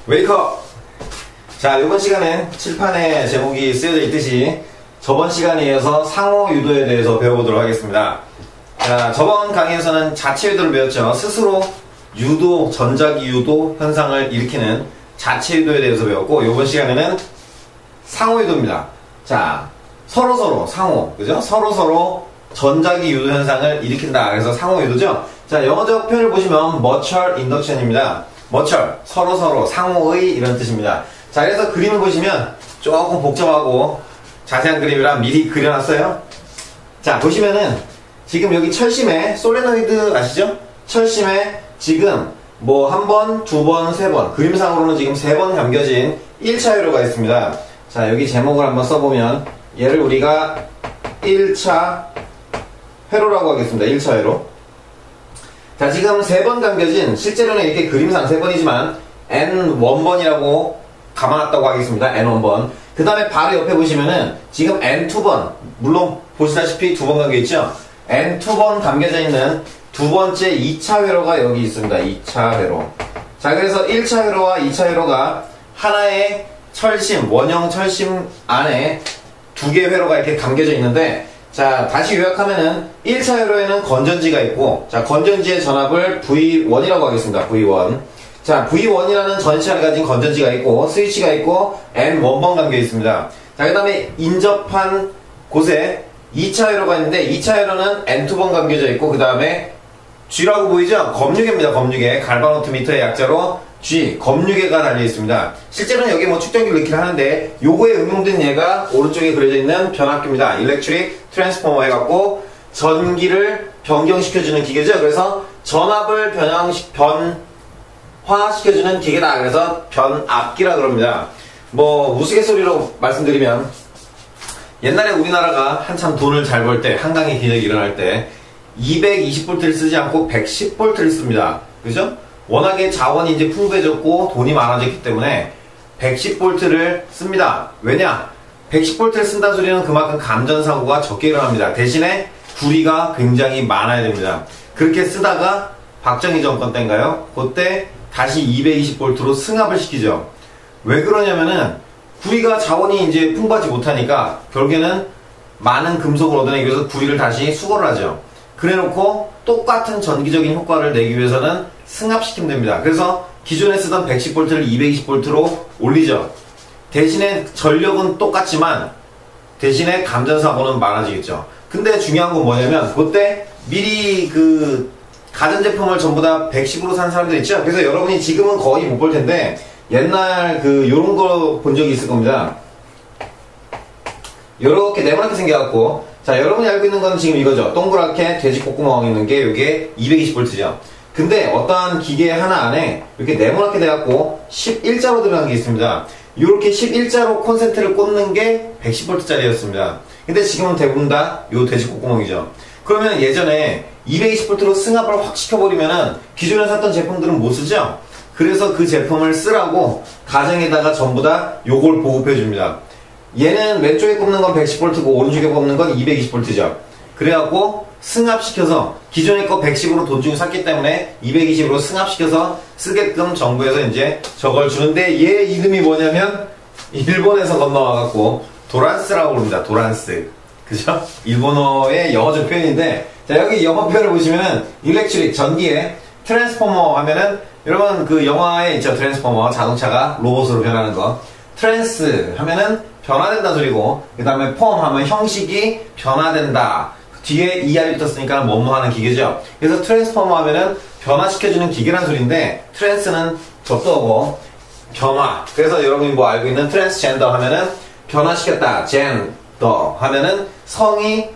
웨이크업! 자, 이번 시간엔 칠판에 제목이 쓰여져 있듯이 저번 시간에 이어서 상호 유도에 대해서 배워보도록 하겠습니다. 자, 저번 강의에서는 자체 유도를 배웠죠. 스스로 유도, 전자기 유도 현상을 일으키는 자체 유도에 대해서 배웠고, 이번 시간에는 상호 유도입니다. 자, 서로서로 상호, 그죠? 서로서로 전자기 유도 현상을 일으킨다. 그래서 상호 유도죠. 자, 영어적 표현을 보시면 mutual induction입니다. mutual, 서로서로, 상호의 이런 뜻입니다. 자, 그래서 그림을 보시면 조금 복잡하고 자세한 그림이라 미리 그려놨어요. 자, 보시면은 지금 여기 철심에 솔레노이드 아시죠? 철심에 지금 뭐 한 번, 두 번, 세 번, 그림상으로는 지금 세 번 감겨진 1차 회로가 있습니다. 자, 여기 제목을 한번 써보면 얘를 우리가 1차 회로라고 하겠습니다. 1차 회로. 자, 지금 세 번 감겨진, 실제로는 이렇게 그림상 세 번이지만 N1번이라고 감아놨다고 하겠습니다. N1번. 그 다음에 바로 옆에 보시면은 지금 N2번, 물론 보시다시피 두 번 감겨있죠? N2번 감겨져 있는 두 번째 2차 회로가 여기 있습니다. 2차 회로. 자, 그래서 1차 회로와 2차 회로가 하나의 철심, 원형 철심 안에 두 개의 회로가 이렇게 감겨져 있는데, 자, 다시 요약하면은 1차 회로에는 건전지가 있고, 자, 건전지의 전압을 V1이라고 하겠습니다. V1. 자, V1이라는 전시체를 가진 건전지가 있고, 스위치가 있고, N1번 감겨 있습니다. 자, 그 다음에 인접한 곳에 2차 회로가 있는데, 2차 회로는 N2번 감겨져 있고, 그 다음에 G라고 보이죠? 검유계입니다. 검유계. 갈바노트미터의 약자로 G, 검유계가 달려 있습니다. 실제로는 여기 뭐 축전기를 넣긴 하는데, 요거에 응용된 얘가 오른쪽에 그려져 있는 변압기입니다. 일렉트릭 트랜스포머 해갖고 전기를 변경시켜주는 기계죠. 그래서 전압을 변화시켜주는 기계다. 그래서 변압기라 그럽니다. 뭐 우스갯소리로 말씀드리면, 옛날에 우리나라가 한참 돈을 잘 벌 때, 한강의 기적이 일어날 때 220V를 쓰지 않고 110V를 씁니다. 그죠? 워낙에 자원이 이제 풍부해졌고 돈이 많아졌기 때문에 110V를 씁니다. 왜냐? 110V를 쓴다는 소리는 그만큼 감전사고가 적게 일어납니다. 대신에 구리가 굉장히 많아야 됩니다. 그렇게 쓰다가 박정희 정권 때인가요? 그때 다시 220V로 승합을 시키죠. 왜 그러냐면은 구리가 자원이 이제 풍부하지 못하니까 결국에는 많은 금속을 얻어내기 위해서 구리를 다시 수거를 하죠. 그래놓고 똑같은 전기적인 효과를 내기 위해서는 승합시키면 됩니다. 그래서 기존에 쓰던 110V를 220V로 올리죠. 대신에 전력은 똑같지만 대신에 감전사고는 많아지겠죠. 근데 중요한 건 뭐냐면 그때 미리 그 가전제품을 전부 다 110으로 산 사람들 있죠. 그래서 여러분이 지금은 거의 못 볼 텐데 옛날 그 요런 거 본 적이 있을 겁니다. 요렇게 네모나게 생겨갖고, 자, 여러분이 알고 있는 건 지금 이거죠. 동그랗게 돼지 콧구멍 있는 게 요게 220V죠. 근데 어떠한 기계 하나 안에 이렇게 네모나게 돼갖고 11자로 들어간 게 있습니다. 요렇게 11자로 콘센트를 꽂는 게 110V짜리였습니다. 근데 지금은 대부분 다 요 돼지 콧구멍이죠. 그러면 예전에 220V로 승합을 확 시켜버리면은 기존에 샀던 제품들은 못 쓰죠? 그래서 그 제품을 쓰라고 가정에다가 전부 다 요걸 보급해줍니다. 얘는 왼쪽에 꼽는 건 110V고 오른쪽에 꼽는 건 220V죠. 그래갖고 승합시켜서 기존의 거 110으로 돈 주고 샀기 때문에 220으로 승합시켜서 쓰게끔 정부에서 이제 저걸 주는데, 얘 이름이 뭐냐면 일본에서 건너와갖고 도란스라고 부릅니다. 도란스. 그죠? 일본어의 영어적 표현인데, 자, 여기 영어 표현을 보시면은 일렉트릭, 전기에 트랜스포머 하면은, 여러분 그 영화에 있죠. 트랜스포머, 자동차가 로봇으로 변하는 거. 트랜스 하면은 변화된다 소리고, 그 다음에 폼 하면 형식이 변화된다. 뒤에 ER이 붙었으니까 뭐뭐하는 기계죠. 그래서 트랜스포머 하면은 변화시켜주는 기계란 소리인데, 트랜스는 접두어고 변화. 그래서 여러분이 뭐 알고 있는 트랜스젠더 하면은 변화시켰다. 젠더 하면은 성이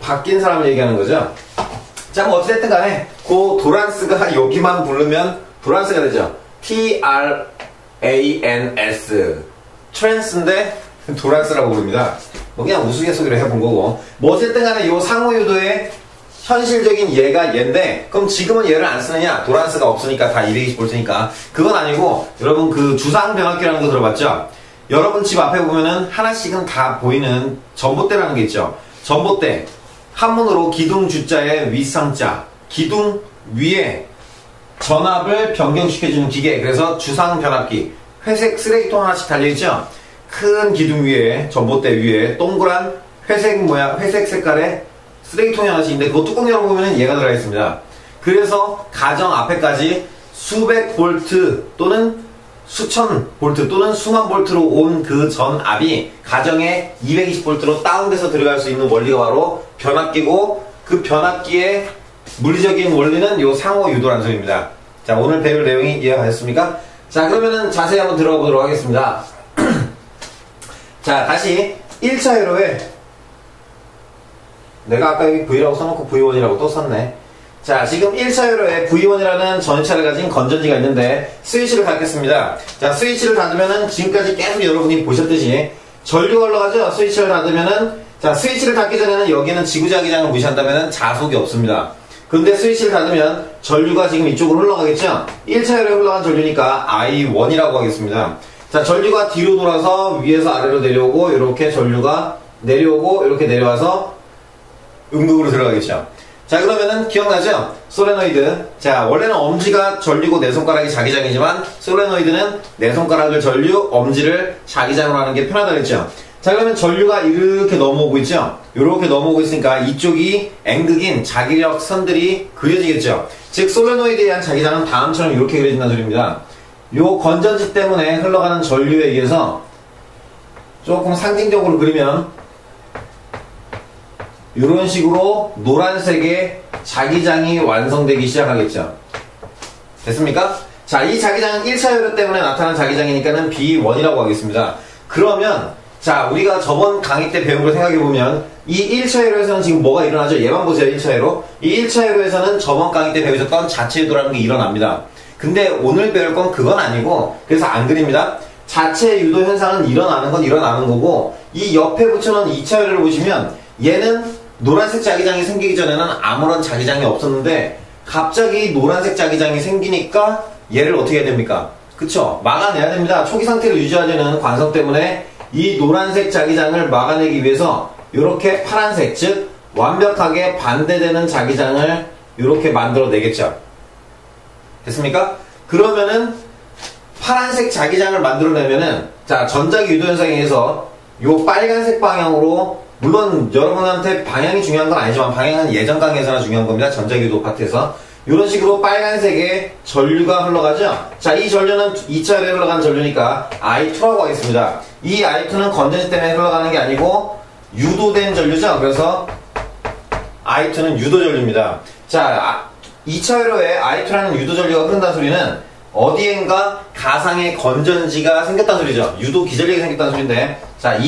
바뀐 사람을 얘기하는 거죠. 자, 뭐 어찌됐든 간에 그 도란스가 여기만 부르면 도란스가 되죠. T-R-A-N-S. 트랜스인데 도란스라고 부릅니다. 뭐 그냥 우스갯소리로 해본 거고. 뭐 어쨌든 간에 요 상호유도의 현실적인 얘가 얘인데, 그럼 지금은 얘를 안 쓰느냐? 도란스가 없으니까 다 220V니까. 그건 아니고, 여러분 그 주상 변압기라는 거 들어봤죠? 여러분 집 앞에 보면은 하나씩은 다 보이는 전봇대라는 게 있죠. 전봇대. 한문으로 기둥 주자에 윗상자. 기둥 위에 전압을 변경시켜주는 기계. 그래서 주상 변압기. 회색 쓰레기통 하나씩 달려있죠? 큰 기둥 위에, 전봇대 위에 동그란 회색 모양, 회색 색깔의 쓰레기통이 하나씩 있는데 그 뚜껑 열어보면 얘가 들어가 있습니다. 그래서 가정 앞에까지 수백 볼트 또는 수천 볼트 또는 수만 볼트로 온 그 전압이 가정에 220볼트로 다운돼서 들어갈 수 있는 원리가 바로 변압기고, 그 변압기의 물리적인 원리는 요 상호 유도라는 소리입니다. 자, 오늘 배울 내용이 이해가셨습니까? 자, 그러면은 자세히 한번 들어가 보도록 하겠습니다. 자, 다시 1차 회로에 내가 아까 여기 V라고 써놓고 V1이라고 또 썼네. 자, 지금 1차 회로에 V1이라는 전차를 가진 건전지가 있는데 스위치를 닫겠습니다. 자, 스위치를 닫으면은 지금까지 계속 여러분이 보셨듯이 전류가 흘러가죠? 스위치를 닫으면은, 자, 스위치를 닫기 전에는 여기는 지구자기장을 무시한다면은 자속이 없습니다. 근데 스위치를 닫으면 전류가 지금 이쪽으로 흘러가겠죠? 1차 회로에 흘러간 전류니까 I1이라고 하겠습니다. 자, 전류가 뒤로 돌아서 위에서 아래로 내려오고, 이렇게 전류가 내려오고, 이렇게 내려와서 음극으로 들어가겠죠. 자, 그러면은 기억나죠? 솔레노이드. 자, 원래는 엄지가 전류고 내 손가락이 자기장이지만 솔레노이드는 내 손가락을 전류, 엄지를 자기장으로 하는 게 편하다 그랬죠? 자, 그러면 전류가 이렇게 넘어오고 있죠? 이렇게 넘어오고 있으니까 이쪽이 N극인 자기력 선들이 그려지겠죠? 즉, 솔레노이드에 의한 자기장은 다음처럼 이렇게 그려진다는 소리입니다. 요 건전지 때문에 흘러가는 전류에 의해서 조금 상징적으로 그리면 이런 식으로 노란색의 자기장이 완성되기 시작하겠죠. 됐습니까? 자, 이 자기장은 1차 회로 때문에 나타난 자기장이니까는 B1이라고 하겠습니다. 그러면 자, 우리가 저번 강의 때 배운 걸 생각해보면 이 1차 회로에서는 지금 뭐가 일어나죠? 얘만 보세요. 1차 회로. 이 1차 회로에서는 저번 강의 때 배우셨던 자체 유도라는 게 일어납니다. 근데 오늘 배울 건 그건 아니고, 그래서 안 그립니다. 자체 유도 현상은 일어나는 건 일어나는 거고, 이 옆에 붙여놓은 2차 회로를 보시면 얘는 노란색 자기장이 생기기 전에는 아무런 자기장이 없었는데 갑자기 노란색 자기장이 생기니까 얘를 어떻게 해야 됩니까? 그쵸? 막아내야 됩니다. 초기 상태를 유지하려는 관성 때문에 이 노란색 자기장을 막아내기 위해서 이렇게 파란색, 즉 완벽하게 반대되는 자기장을 이렇게 만들어내겠죠. 됐습니까? 그러면은 파란색 자기장을 만들어내면은, 자, 전자기 유도 현상에 의해서 요 빨간색 방향으로, 물론 여러분한테 방향이 중요한 건 아니지만 방향은 예전 강의에서나 중요한 겁니다. 전자기도 파트에서 이런 식으로 빨간색의 전류가 흘러가죠. 자, 이 전류는 2차 회로에 흘러간 전류니까 I2라고 하겠습니다. 이 I2는 건전지 때문에 흘러가는 게 아니고 유도된 전류죠. 그래서 I2는 유도 전류입니다. 자, 2차 회로에 I2라는 유도 전류가 흐른다는 소리는 어디엔가 가상의 건전지가 생겼다는 소리죠. 유도 기전력이 생겼다는 소리인데, 자,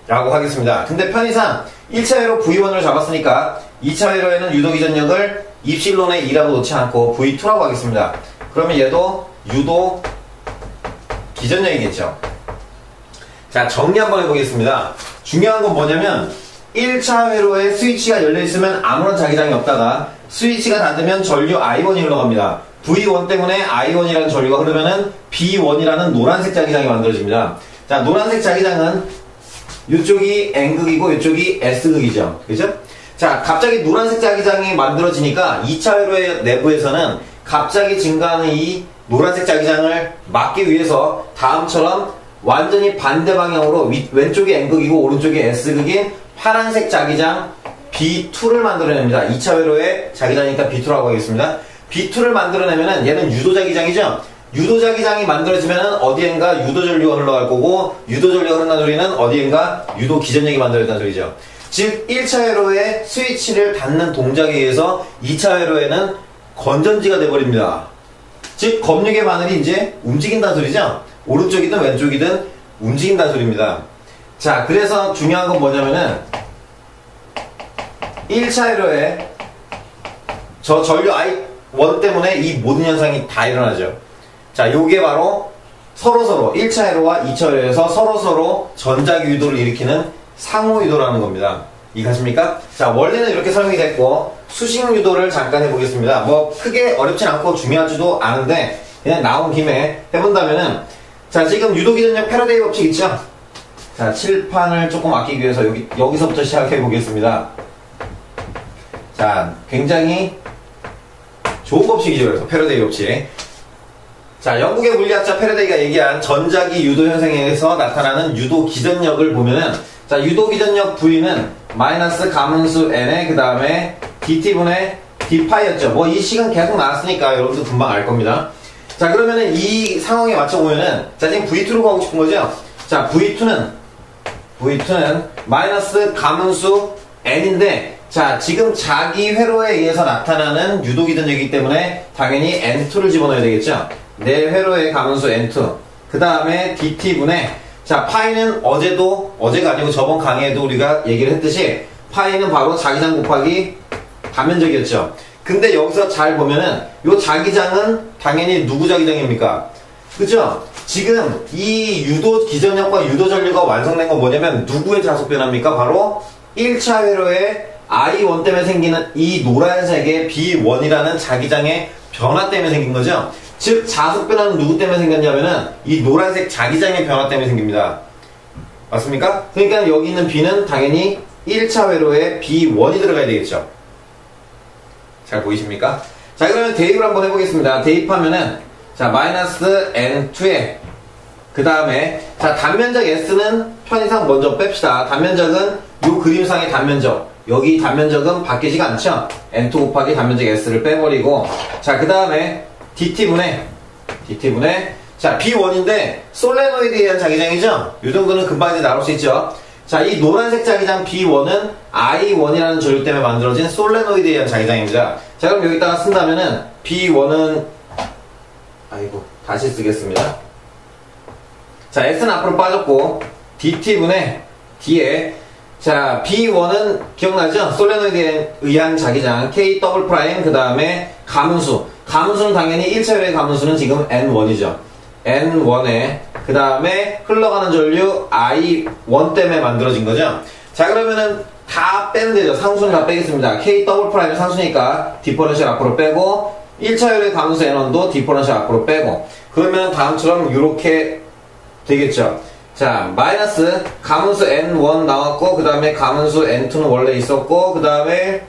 라고 하겠습니다. 근데 편의상 1차 회로 V1을 잡았으니까 2차 회로에는 유도 기전력을 입실론의 2라고 놓지 않고 V2라고 하겠습니다. 그러면 얘도 유도 기전력이겠죠. 자, 정리 한번 해보겠습니다. 중요한 건 뭐냐면 1차 회로에 스위치가 열려있으면 아무런 자기장이 없다가 스위치가 닫으면 전류 I1이 흘러갑니다. V1 때문에 I1이라는 전류가 흐르면은 B1이라는 노란색 자기장이 만들어집니다. 자, 노란색 자기장은 이쪽이 N극이고 이쪽이 S극이죠. 그죠? 자, 갑자기 노란색 자기장이 만들어지니까 2차 회로의 내부에서는 갑자기 증가하는 이 노란색 자기장을 막기 위해서 다음처럼 완전히 반대 방향으로 왼쪽이 N극이고 오른쪽이 S극인 파란색 자기장 B2를 만들어냅니다. 2차 회로의 자기장이니까 B2라고 하겠습니다. B2를 만들어내면은 얘는 유도자기장이죠. 유도자기장이 만들어지면은 어디엔가 유도전류가 흘러갈 거고, 유도전류가 흐른다는 소리는 어디엔가 유도기전력이 만들어졌다는 소리죠. 즉 1차 회로에 스위치를 닫는 동작에 의해서 2차 회로에는 건전지가 돼버립니다. 즉 검력의 바늘이 이제 움직인다는 소리죠. 오른쪽이든 왼쪽이든 움직인다는 소리입니다. 자, 그래서 중요한 건 뭐냐면은 1차 회로에 저 전류 I1 때문에 이 모든 현상이 다 일어나죠. 자, 요게 바로 서로서로 1차 회로와 2차 회로에서 서로서로 전자기 유도를 일으키는 상호 유도라는 겁니다. 이해가십니까? 자, 원리는 이렇게 설명이 됐고 수식 유도를 잠깐 해보겠습니다. 뭐 크게 어렵진 않고 중요하지도 않은데 그냥 나온 김에 해본다면은, 자, 지금 유도기전력 패러데이 법칙 있죠? 자, 칠판을 조금 아끼기 위해서 여기서부터 시작해 보겠습니다. 자, 굉장히 좋은 법칙이죠. 그래서 패러데이 법칙. 자, 영국의 물리학자 패러데이가 얘기한 전자기 유도 현상에서 나타나는 유도 기전력을 보면은, 자, 유도 기전력 V는 마이너스 가문수 n에 그 다음에 dt분의 d파이였죠. 뭐 이 시간 계속 나왔으니까 여러분도 금방 알 겁니다. 자, 그러면은 이 상황에 맞춰보면은, 자, 지금 V2로 가고 싶은 거죠? 자, V2는 마이너스 가문수 n인데, 자, 지금 자기 회로에 의해서 나타나는 유도 기전력이기 때문에 당연히 n2를 집어넣어야 되겠죠? 내 회로의 가문수 n2. 그 다음에 dt분의, 자, 파이는 어제가 아니고 저번 강의에도 우리가 얘기를 했듯이, 파이는 바로 자기장 곱하기 단면적이었죠. 근데 여기서 잘 보면은, 요 자기장은 당연히 누구 자기장입니까? 그죠? 지금 이 유도 기전력과 유도 전류가 완성된 건 뭐냐면, 누구의 자속 변화입니까? 바로 1차 회로의 I1 때문에 생기는 이 노란색의 B1이라는 자기장의 변화 때문에 생긴 거죠. 즉 자속 변화는 누구 때문에 생겼냐면은 이 노란색 자기장의 변화 때문에 생깁니다. 맞습니까? 그러니까 여기 있는 B는 당연히 1차 회로에 B1이 들어가야 되겠죠. 잘 보이십니까? 자, 그러면 대입을 한번 해보겠습니다. 대입하면은, 자, 마이너스 N2에 그 다음에, 자, 단면적 S는 편의상 먼저 뺍시다. 단면적은 요 그림상의 단면적, 여기 단면적은 바뀌지가 않죠? N2 곱하기 단면적 S를 빼버리고, 자, 그 다음에 dt분의, 자, B1인데 솔레노이드에 의한 자기장이죠? 이 정도는 금방 이제 나올 수 있죠? 자, 이 노란색 자기장 B1은 I1이라는 전류 때문에 만들어진 솔레노이드에 의한 자기장입니다. 자, 그럼 여기다가 쓴다면은 B1은, 다시 쓰겠습니다. 자, S는 앞으로 빠졌고, dt분의 D에, 자, B1은 기억나죠? 솔레노이드에 의한 자기장 K 더블 프라임, 그 다음에 가문수는 당연히 1차 회로의 가문수는 지금 N1이죠. N1에 그 다음에 흘러가는 전류 I1 때문에 만들어진 거죠. 자, 그러면은 다 빼면 되죠. 상수는 다 빼겠습니다. K 더블 프라임이 상수니까 디퍼런셜 앞으로 빼고 1차 회로의 가문수 N1도 디퍼런셜 앞으로 빼고 그러면 다음처럼 이렇게 되겠죠. 자, 마이너스 가문수 N1 나왔고 그 다음에 가문수 N2는 원래 있었고 그 다음에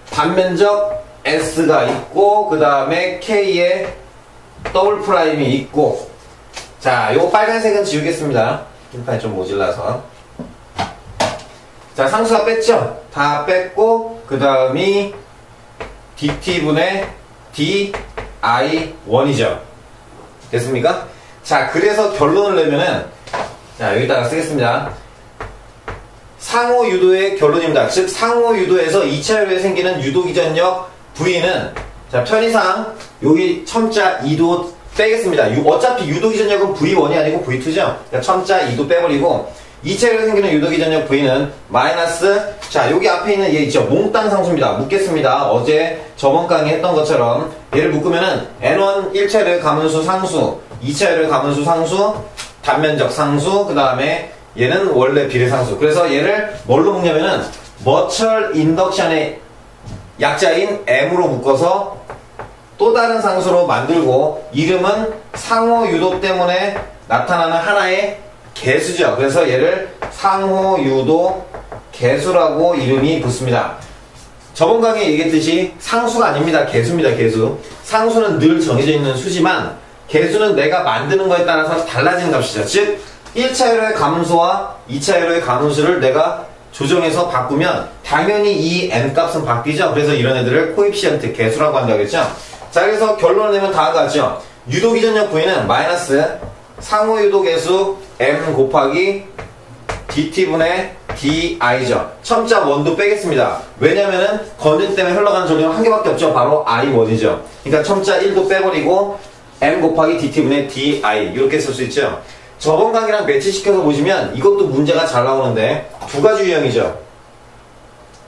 단면적 S가 있고 그 다음에 K에 더블 프라임이 있고 자, 요거 빨간색은 지우겠습니다. 흰판이 좀 모질라서 자, 상수가 뺐죠? 다 뺐고 그 다음이 dt분의 di1이죠. 됐습니까? 자, 그래서 결론을 내면은 자, 여기다가 쓰겠습니다. 상호 유도의 결론입니다. 즉 상호 유도에서 2차 회로에 생기는 유도 기전력 V는 자, 편의상 여기 첨자 2도 빼겠습니다. 어차피 유도 기전력은 V1이 아니고 V2죠. 그러니까 첨자 2도 빼버리고 2차 회로에 생기는 유도 기전력 V는 마이너스 자, 여기 앞에 있는 얘 있죠. 몽땅 상수입니다. 묶겠습니다. 어제 저번 강의 했던 것처럼 얘를 묶으면은 N1 1차 회로의 가문수 상수 2차 회로의 가문수 상수 단면적 상수 그 다음에 얘는 원래 비례상수. 그래서 얘를 뭘로 묶냐면은 머처럴 인덕션의 약자인 M으로 묶어서 또 다른 상수로 만들고 이름은 상호 유도 때문에 나타나는 하나의 개수죠. 그래서 얘를 상호 유도 개수라고 이름이 붙습니다. 저번 강의에 얘기했듯이 상수가 아닙니다. 개수입니다. 개수. 상수는 늘 정해져 있는 수지만 개수는 내가 만드는 거에 따라서 달라지는 값이죠. 즉 1차 회로의 가문수와 2차 회로의 가문수를 내가 조정해서 바꾸면 당연히 이 n값은 바뀌죠. 그래서 이런 애들을 코이피션트 개수라고 한다고 했죠. 자, 그래서 결론을 내면 다음과 같죠. 유도 기전력 V는 마이너스 상호 유도 개수 m 곱하기 dt분의 di죠. 첨자 1도 빼겠습니다. 왜냐면은 건전 때문에 흘러가는 전류는 한 개밖에 없죠. 바로 I1이죠. 그러니까 첨자 1도 빼버리고 m 곱하기 dt분의 di 이렇게 쓸 수 있죠. 저번 강의랑 매치시켜서 보시면 이것도 문제가 잘 나오는데 두 가지 유형이죠.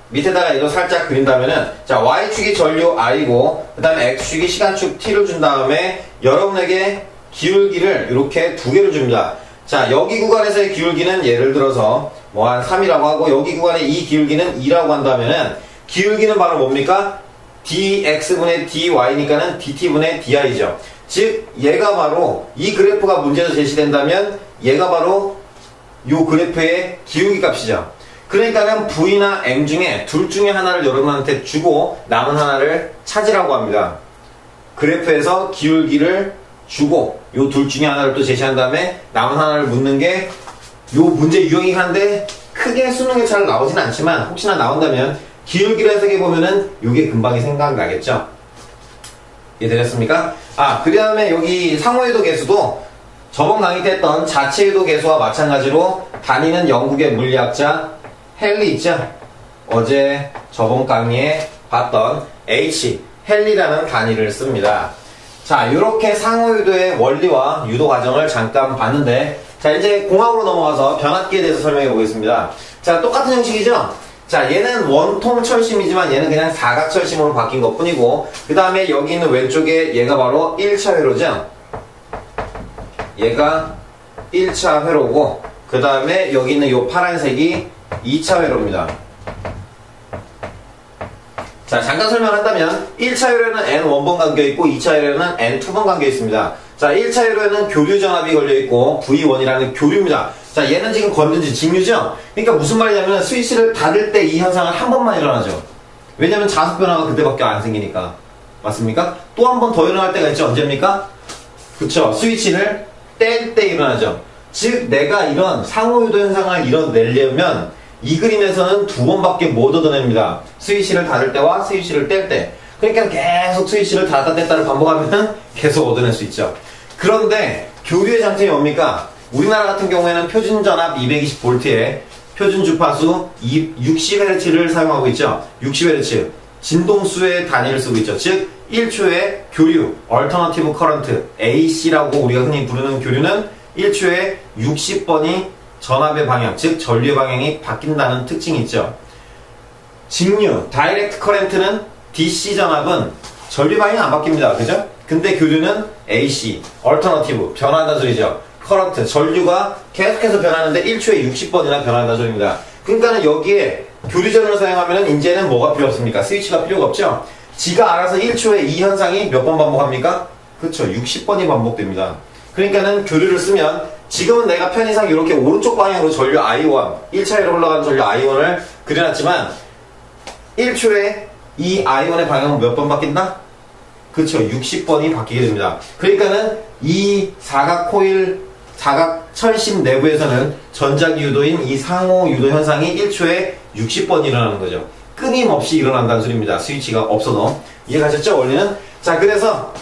밑에다가 이거 살짝 그린다면은 자, y축이 전류 i고 그 다음에 x축이 시간축 t를 준 다음에 여러분에게 기울기를 이렇게 두 개를 줍니다. 자, 여기 구간에서의 기울기는 예를 들어서 뭐 한 3이라고 하고 여기 구간의 이 기울기는 2라고 한다면은 기울기는 바로 뭡니까? dx분의 dy니까는 dt분의 di죠. 즉 얘가 바로 이 그래프가 문제에서 제시된다면 얘가 바로 요 그래프의 기울기 값이죠. 그러니까는 V나 M 중에 둘 중에 하나를 여러분한테 주고 남은 하나를 찾으라고 합니다. 그래프에서 기울기를 주고 요 둘 중에 하나를 또 제시한 다음에 남은 하나를 묻는 게 요 문제 유형이긴 한데 크게 수능에 잘 나오진 않지만 혹시나 나온다면 기울기를 해석해 보면은 요게 금방이 생각나겠죠. 이해되셨습니까? 그 다음에 여기 상호유도 계수도 저번 강의 때 했던 자체유도 계수와 마찬가지로 다니는 영국의 물리학자 헨리 있죠? 어제 저번 강의에 봤던 헨리라는 단위를 씁니다. 자, 이렇게 상호유도의 원리와 유도 과정을 잠깐 봤는데, 자, 이제 공학으로 넘어가서 변압기에 대해서 설명해 보겠습니다. 자, 똑같은 형식이죠? 자, 얘는 원통 철심이지만 얘는 그냥 사각철심으로 바뀐 것 뿐이고, 그 다음에 여기 있는 왼쪽에 얘가 바로 1차 회로죠? 얘가 1차 회로고, 그 다음에 여기 있는 요 파란색이 2차 회로입니다. 자, 잠깐 설명한다면 1차 회로에는 N1번 감겨있고 2차 회로에는 N2번 감겨있습니다. 자, 1차 회로에는 교류전압이 걸려있고 V1이라는 교류입니다. 자, 얘는 지금 건전지 직류죠? 그러니까 무슨 말이냐면 스위치를 닫을 때 이 현상은 한 번만 일어나죠. 왜냐면 자속 변화가 그때밖에 안 생기니까. 맞습니까? 또 한 번 더 일어날 때가 있죠. 언제입니까? 그쵸. 스위치를 뗄 때 일어나죠. 즉 내가 이런 상호유도 현상을 이뤄내려면 이 그림에서는 두 번밖에 못 얻어냅니다. 스위치를 닫을 때와 스위치를 뗄 때. 그러니까 계속 스위치를 닫았다 뗐다를 반복하면 계속 얻어낼 수 있죠. 그런데 교류의 장점이 뭡니까? 우리나라 같은 경우에는 표준 전압 220V에 표준 주파수 60Hz를 사용하고 있죠. 60Hz. 진동수의 단위를 쓰고 있죠. 즉 1초의 교류, Alternative Current, AC라고 우리가 흔히 부르는 교류는 1초에 60번이 전압의 방향, 즉 전류의 방향이 바뀐다는 특징이 있죠. 직류, Direct Current는 DC 전압은 전류 방향이 안 바뀝니다. 그죠? 근데 교류는 AC, Alternative, 변화한다는 소리죠. Current, 전류가 계속해서 변하는데 1초에 60번이나 변화한다는 소리입니다. 그러니까는 여기에 교류전을 사용하면은 이제는 뭐가 필요 없습니까? 스위치가 필요가 없죠? 지가 알아서 1초에 이 현상이 몇 번 반복합니까? 그쵸, 60번이 반복됩니다. 그러니까는 교류를 쓰면 지금은 내가 편의상 이렇게 오른쪽 방향으로 전류 I1, 1차로 올라가는 전류 I1을 그려놨지만 1초에 이 I1의 방향은 몇 번 바뀐다? 그쵸, 60번이 바뀌게 됩니다. 그러니까는 이 사각 코일, 사각 철심 내부에서는 전자기 유도인 이 상호 유도 현상이 1초에 60번 일어나는 거죠. 끊임없이 일어난다는 소리입니다. 스위치가 없어도. 이해가셨죠? 원리는? 자, 그래서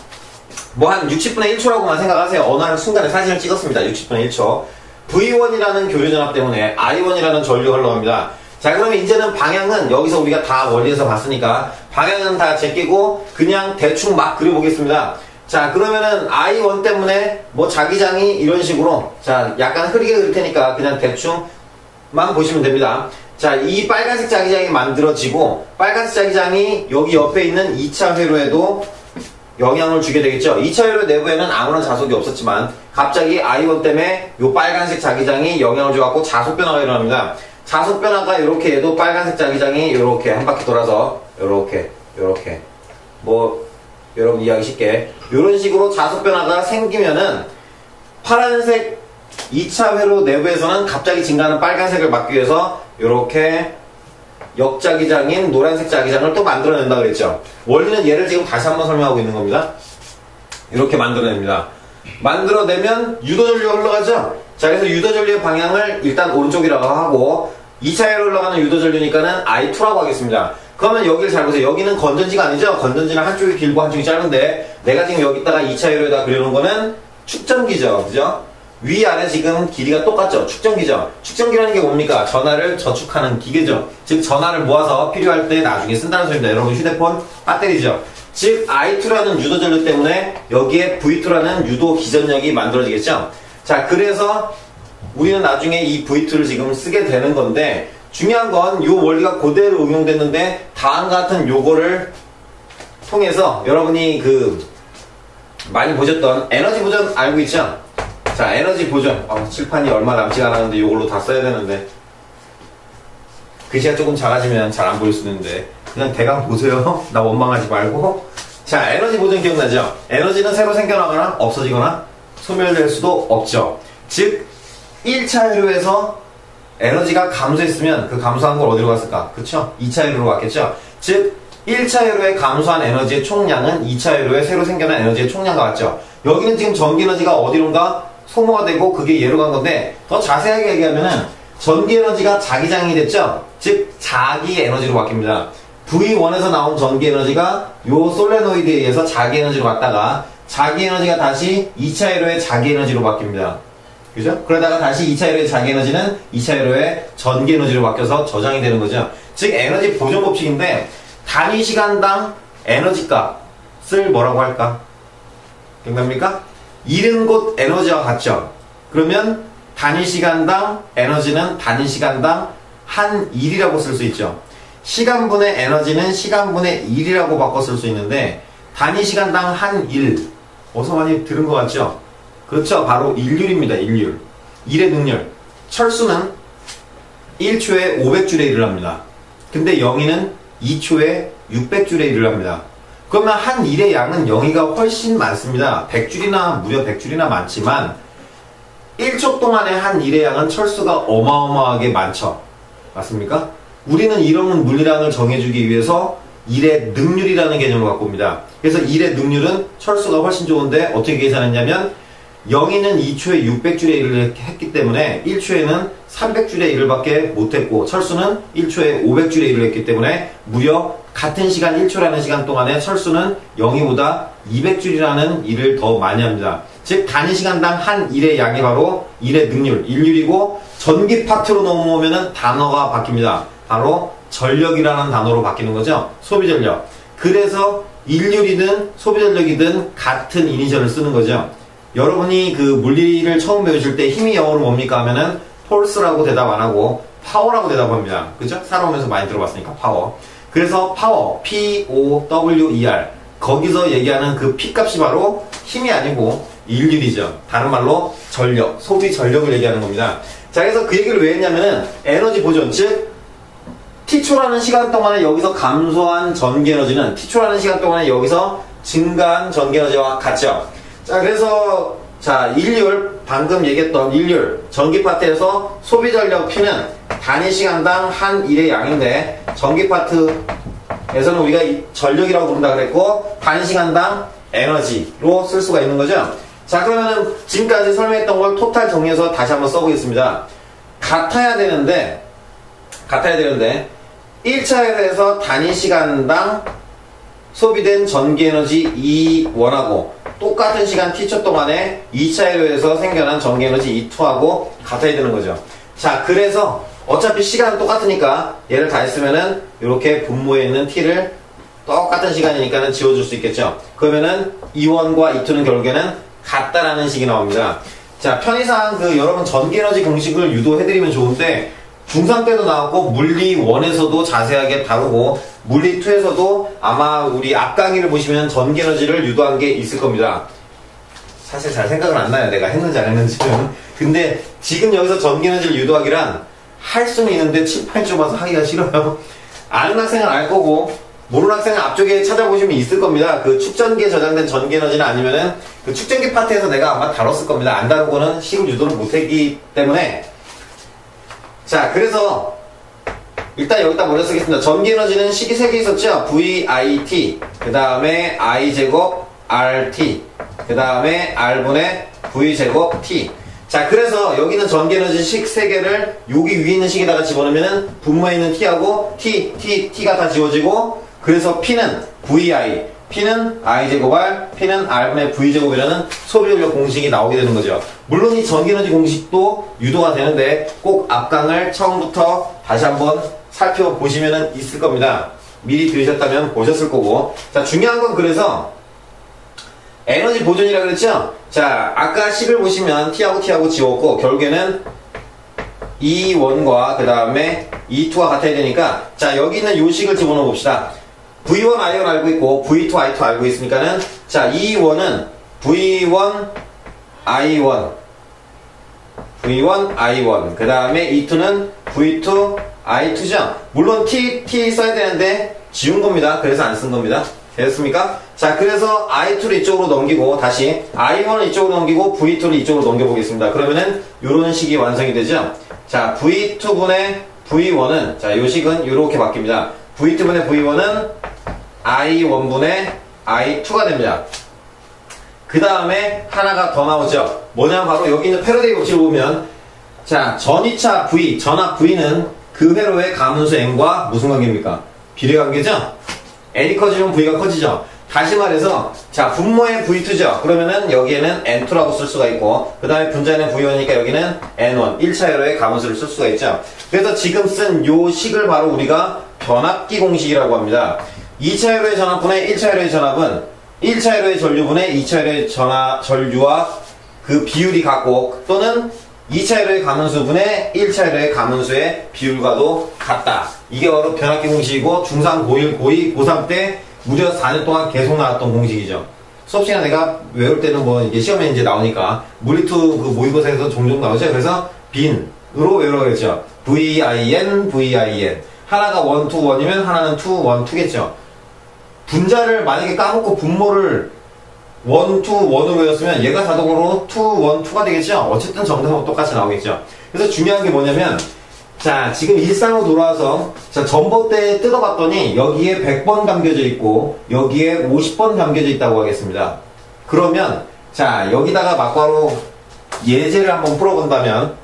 뭐 한 60분의 1초라고만 생각하세요. 어느 한 순간에 사진을 찍었습니다. 60분의 1초. V1이라는 교류전압 때문에 I1이라는 전류가 흘러갑니다. 자, 그러면 이제는 방향은 여기서 우리가 다 원리에서 봤으니까 방향은 다 제끼고 그냥 대충 막 그려보겠습니다. 자, 그러면은 I1 때문에 뭐 자기장이 이런 식으로, 자, 약간 흐리게 그릴 테니까 그냥 대충만 보시면 됩니다. 자, 이 빨간색 자기장이 만들어지고 빨간색 자기장이 여기 옆에 있는 2차 회로에도 영향을 주게 되겠죠. 2차 회로 내부에는 아무런 자속이 없었지만 갑자기 I1 때문에 이 빨간색 자기장이 영향을 줘갖고 자속 변화가 일어납니다. 자속 변화가 이렇게 해도 빨간색 자기장이 이렇게 한 바퀴 돌아서 이렇게 뭐 여러분 이해하기 쉽게 이런 식으로 자속 변화가 생기면은 파란색 2차 회로 내부에서는 갑자기 증가하는 빨간색을 막기 위해서 이렇게 역자기장인 노란색 자기장을 또 만들어낸다 그랬죠. 원리는 얘를 지금 다시 한번 설명하고 있는 겁니다. 이렇게 만들어냅니다. 만들어내면 유도전류가 흘러가죠. 자, 그래서 유도전류의 방향을 일단 오른쪽이라고 하고 2차 회로 흘러가는 유도전류니까는 I2라고 하겠습니다. 그러면 여기를 잘 보세요. 여기는 건전지가 아니죠. 건전지는 한쪽이 길고 한쪽이 짧은데 내가 지금 여기다가 2차 회로에다 그려놓은 거는 축전기죠. 그죠? 위아래 지금 길이가 똑같죠. 축전기죠. 축전기라는 게 뭡니까? 전화를 저축하는 기계죠. 즉 전화를 모아서 필요할 때 나중에 쓴다는 소리입니다. 여러분 휴대폰 배터리죠. 즉 I2라는 유도전류 때문에 여기에 V2라는 유도 기전력이 만들어지겠죠. 자, 그래서 우리는 나중에 이 V2를 지금 쓰게 되는 건데 중요한 건 이 원리가 그대로 응용됐는데 다음과 같은 요거를 통해서 여러분이 많이 보셨던 에너지 보전 알고 있죠? 자, 에너지 보전. 칠판이 얼마 남지 않았는데 이걸로 다 써야 되는데 글씨가 조금 작아지면 잘 안 보일 수도 있는데 그냥 대강 보세요. 나 원망하지 말고. 자, 에너지 보전 기억나죠? 에너지는 새로 생겨나거나 없어지거나 소멸될 수도 없죠. 즉 1차 회로에서 에너지가 감소했으면 그 감소한 걸 어디로 갔을까? 그쵸? 2차 회로로 갔겠죠? 즉 1차 회로에 감소한 에너지의 총량은 2차 회로에 새로 생겨난 에너지의 총량과 같죠. 여기는 지금 전기 에너지가 어디론가 소모가 되고 그게 예로 간 건데 더 자세하게 얘기하면은 전기 에너지가 자기장이 됐죠. 즉 자기 에너지로 바뀝니다. V1에서 나온 전기 에너지가 요 솔레노이드에 의해서 자기 에너지로 갔다가 자기 에너지가 다시 2차 회로의 자기 에너지로 바뀝니다. 그죠? 그러다가 다시 2차 회로의 자기 에너지는 2차 회로의 전기 에너지로 바뀌어서 저장이 되는 거죠. 즉 에너지 보존 법칙인데 단위 시간당 에너지 값을 뭐라고 할까? 기억납니까? 이른 곳 에너지와 같죠? 그러면 단위 시간당 에너지는 단위 시간당 한 일이라고 쓸 수 있죠. 시간분의 에너지는 시간분의 일이라고 바꿔 쓸 수 있는데 단위 시간당 한 일, 어서 많이 들은 것 같죠? 그렇죠. 바로 일률입니다. 일률. 일의 능률. 철수는 1초에 500줄의 일을 합니다. 근데 영희는 2초에 600줄의 일을 합니다. 그러면 한 일의 양은 영희가 훨씬 많습니다. 100줄이나 무려 100줄이나 많지만 1초 동안의 한 일의 양은 철수가 어마어마하게 많죠. 맞습니까? 우리는 이런 물리량을 정해주기 위해서 일의 능률이라는 개념을 갖고 옵니다. 그래서 일의 능률은 철수가 훨씬 좋은데 어떻게 계산했냐면 영희는 2초에 600줄의 일을 했기 때문에 1초에는 300줄의 일을 밖에 못했고 철수는 1초에 500줄의 일을 했기 때문에 무려 같은 시간 1초라는 시간 동안에 철수는 영희보다 200줄이라는 일을 더 많이 합니다. 즉 단위 시간당 한 일의 양이 바로 일의 능률, 일률이고 전기 파트로 넘어오면 단어가 바뀝니다. 바로 전력이라는 단어로 바뀌는 거죠. 소비전력. 그래서 일률이든 소비전력이든 같은 이니셜을 쓰는 거죠. 여러분이 그 물리를 처음 배우실 때 힘이 영어로 뭡니까 하면은 폴스라고 대답 안 하고 파워라고 대답합니다. 그죠? 살아오면서 많이 들어봤으니까 파워. 그래서 파워, P-O-W-E-R 거기서 얘기하는 그 P 값이 바로 힘이 아니고 일률이죠. 다른 말로 전력, 소비 전력을 얘기하는 겁니다. 자, 그래서 그 얘기를 왜 했냐면은 에너지 보존, 즉 T초라는 시간 동안에 여기서 감소한 전기에너지는 T초라는 시간 동안에 여기서 증가한 전기에너지와 같죠. 자, 그래서 자 일률, 방금 얘기했던 일률, 전기 파트에서 소비 전력 P는 단위 시간당 한 일의 양인데 전기 파트에서는 우리가 전력이라고 부른다 그랬고 단위 시간당 에너지로 쓸 수가 있는 거죠. 자, 그러면은 지금까지 설명했던 걸 토탈 정리해서 다시 한번 써보겠습니다. 같아야 되는데 1차 회로에서 단위 시간당 소비된 전기에너지 E1하고 똑같은 시간 T초 동안에 2차 회로에서 생겨난 전기에너지 E2하고 같아야 되는 거죠. 자, 그래서 어차피 시간은 똑같으니까 얘를 다 했으면은 이렇게 분모에 있는 T를 똑같은 시간이니까는 지워줄 수 있겠죠. 그러면은 E1과 E2는 결국에는 같다라는 식이 나옵니다. 자, 편의상 그 여러분 전기에너지 공식을 유도해드리면 좋은데 중3 때도 나왔고 물리 1에서도 자세하게 다루고 물리 2에서도 아마 우리 앞 강의를 보시면 전기에너지를 유도한 게 있을 겁니다. 사실 잘 생각은 안 나요. 내가 했는지 안 했는지는. 근데 지금 여기서 전기에너지를 유도하기란 할 수는 있는데 7, 8주 봐서 하기가 싫어요. 아는 학생은 알 거고 모르는 학생은 앞쪽에 찾아보시면 있을 겁니다. 그 축전기에 저장된 전기에너지는 아니면은 그 축전기 파트에서 내가 아마 다뤘을 겁니다. 안 다루고는 식을 유도를 못했기 때문에. 자, 그래서 일단 여기다 먼저 쓰겠습니다. 전기에너지는 식이 3개 있었죠? VIT, 그 다음에 I제곱 RT, 그 다음에 R분의 V제곱 T. 자, 그래서 여기는 전기에너지 식 3개를 여기 위에 있는 식에다가 집어넣으면 분모에 있는 T하고 T가 다 지워지고, 그래서 P는 VI, P는 I제곱 R, P는 R분의 V제곱이라는 소비전력 공식이 나오게 되는 거죠. 물론 이 전기에너지 공식도 유도가 되는데 꼭 앞강을 처음부터 다시 한번 살펴보시면 있을 겁니다. 미리 들으셨다면 보셨을 거고. 자, 중요한 건 그래서 에너지 보존이라 그랬죠? 자, 아까 식을 보시면 T하고 지웠고 결국에는 E1과 그 다음에 E2가 같아야 되니까, 자, 여기 있는 요 식을 집어넣어 봅시다. V1, I1 알고 있고 V2, I2 알고 있으니까는, 자, E1은 V1, I1 그 다음에 E2는 V2, I2죠. 물론 T 써야 되는데 지운 겁니다. 그래서 안 쓴 겁니다. 됐습니까? 자, 그래서 I2를 이쪽으로 넘기고 다시 I1을 이쪽으로 넘기고 V2를 이쪽으로 넘겨보겠습니다. 그러면은 요런 식이 완성이 되죠. 자, V2분의 V1은, 자, 요 식은 요렇게 바뀝니다. V2분의 V1은 I1분의 I2가 됩니다. 그 다음에 하나가 더 나오죠. 뭐냐면 바로 여기 있는 패러데이 법칙을 보면, 자, 전이차 V, 전압 V는 그 회로의 가문수 N과 무슨 관계입니까? 비례관계죠? N이 커지면 V가 커지죠? 다시 말해서, 자, 분모의 V2죠? 그러면은 여기에는 N2라고 쓸 수가 있고, 그 다음에 분자는 V1이니까 여기는 N1, 1차 회로의 가문수를 쓸 수가 있죠? 그래서 지금 쓴 요 식을 바로 우리가 변압기 공식이라고 합니다. 2차 회로의 전압분의 1차 회로의 전압은 1차 회로의 전류분의 2차 회로의 전류와 그 비율이 같고, 또는 2차 회로의 가문수분의 1차 회로의 가문수의 비율과도 같다. 이게 바로 변압기 공식이고, 중3, 고1, 고2, 고3 때 무려 4년 동안 계속 나왔던 공식이죠. 수업 시간에 내가 외울 때는 뭐 이게 시험에 이제 나오니까 물리투 그 모의고사에서 종종 나오죠. 그래서 빈으로 외우라고 VIN, VIN. 하나가 1, 2, 1이면 하나는 2, 1, 2겠죠. 분자를 만약에 까먹고 분모를 1, 2, 1으로 외웠으면 얘가 자동으로 2, 1, 2가 되겠죠. 어쨌든 정답은 똑같이 나오겠죠. 그래서 중요한 게 뭐냐면, 자, 지금 일상으로 돌아와서, 자, 전봇대에 뜯어봤더니 여기에 100번 담겨져 있고 여기에 50번 담겨져 있다고 하겠습니다. 그러면, 자, 여기다가 막바로 예제를 한번 풀어본다면,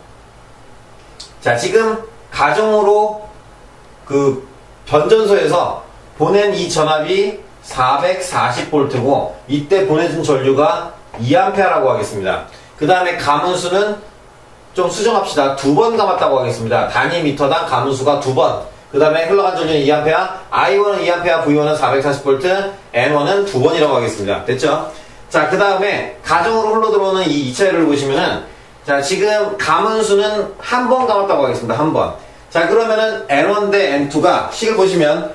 자, 지금 가정으로 그 변전소에서 보낸 이 전압이 440V고 이때 보내준 전류가 2A라고 하겠습니다. 그 다음에 가문수는 좀 수정합시다. 2번 감았다고 하겠습니다. 단위 미터당 가문수가 2번. 그 다음에 흘러간 전류는 2A, I1은 2A, V1은 440V, N1은 2번이라고 하겠습니다. 됐죠? 자, 그 다음에 가정으로 흘러들어오는 이 2차회를 보시면은, 자, 지금 가문수는 한 번 감았다고 하겠습니다. 한 번. 자, 그러면은 N1 대 N2가 식을 보시면,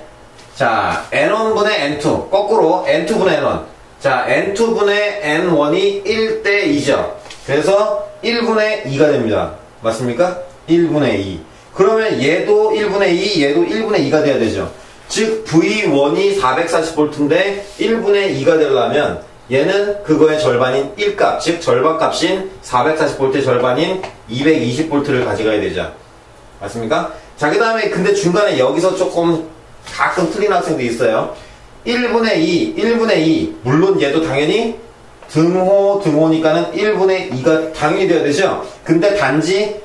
자, N1분의 N2, 거꾸로 N2분의 N1. 자, N2분의 N1이 1대 2죠. 그래서 1분의 2가 됩니다. 맞습니까? 1분의 2. 그러면 얘도 1분의 2, 얘도 1분의 2가 돼야 되죠. 즉, V1이 440V인데 1분의 2가 되려면 얘는 그거의 절반인 1값, 즉 절반값인 440V의 절반인 220V를 가져가야 되죠. 맞습니까? 자, 그 다음에 근데 중간에 여기서 조금 가끔 틀린 학생도 있어요. 1분의 2, 1분의 2. 물론 얘도 당연히 등호니까는 1분의 2가 당연히 돼야 되죠. 근데 단지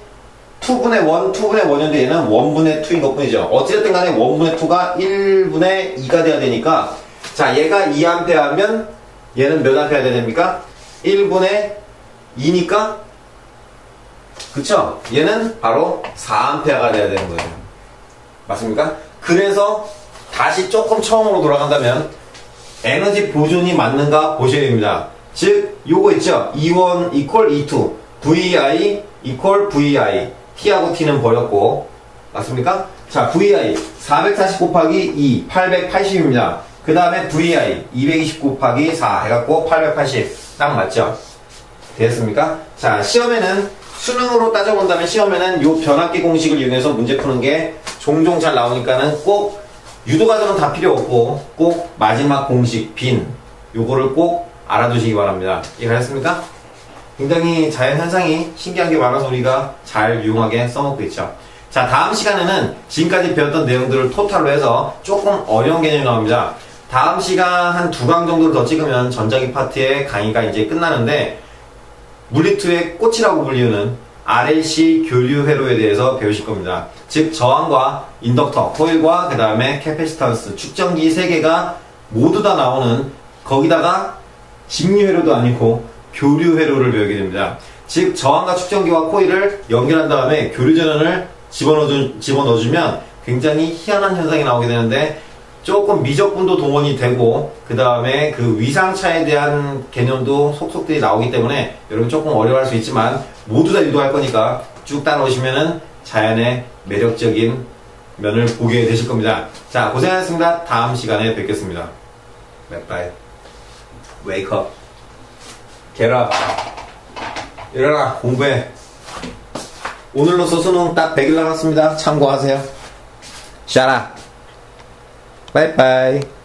2분의 1, 2분의 1인데 얘는 1분의 2인 것 뿐이죠. 어찌됐든 간에 1분의 2가 1분의 2가 돼야 되니까, 자, 얘가 2A 하면 얘는 몇 A 돼야 됩니까? 1분의 2니까, 그쵸? 얘는 바로 4A가 돼야 되는 거예요. 맞습니까? 그래서 다시 조금 처음으로 돌아간다면 에너지 보존이 맞는가 보셔야 됩니다. 즉, 요거 있죠? E1 equal E2, VI equal VI. T하고 T는 버렸고, 맞습니까? 자, VI 440 곱하기 2, 880입니다. 그 다음에 VI 220 곱하기 4 해갖고 880. 딱 맞죠? 됐습니까? 자, 시험에는 수능으로 따져본다면 시험에는 요 변압기 공식을 이용해서 문제 푸는 게 종종 잘 나오니까는 꼭 유도과정은 다 필요 없고 꼭 마지막 공식 빈 요거를 꼭 알아두시기 바랍니다. 이해하셨습니까? 굉장히 자연현상이 신기한 게 많아서 우리가 잘 유용하게 써먹고 있죠. 자, 다음 시간에는 지금까지 배웠던 내용들을 토탈로 해서 조금 어려운 개념이 나옵니다. 다음 시간 한 2강 정도를 더 찍으면 전자기 파트의 강의가 이제 끝나는데, 물리투의 꽃이라고 불리우는 RLC 교류 회로에 대해서 배우실 겁니다. 즉, 저항과 인덕터, 코일과 그 다음에 캐패시턴스, 축전기 3개가 모두 다 나오는, 거기다가 직류 회로도 아니고 교류 회로를 배우게 됩니다. 즉, 저항과 축전기와 코일을 연결한 다음에 교류 전원을 집어넣어주면 굉장히 희한한 현상이 나오게 되는데, 조금 미적분도 동원이 되고 그 다음에 그 위상차에 대한 개념도 속속들이 나오기 때문에 여러분 조금 어려워할 수 있지만 모두 다 유도할 거니까 쭉 따라오시면은 자연의 매력적인 면을 보게 되실 겁니다. 자, 고생하셨습니다. 다음 시간에 뵙겠습니다. 바이바이. Wake up. Get up. 일어나. 공부해. 오늘로써 수능 딱 100일 남았습니다. 참고하세요. Shut up. Bye bye.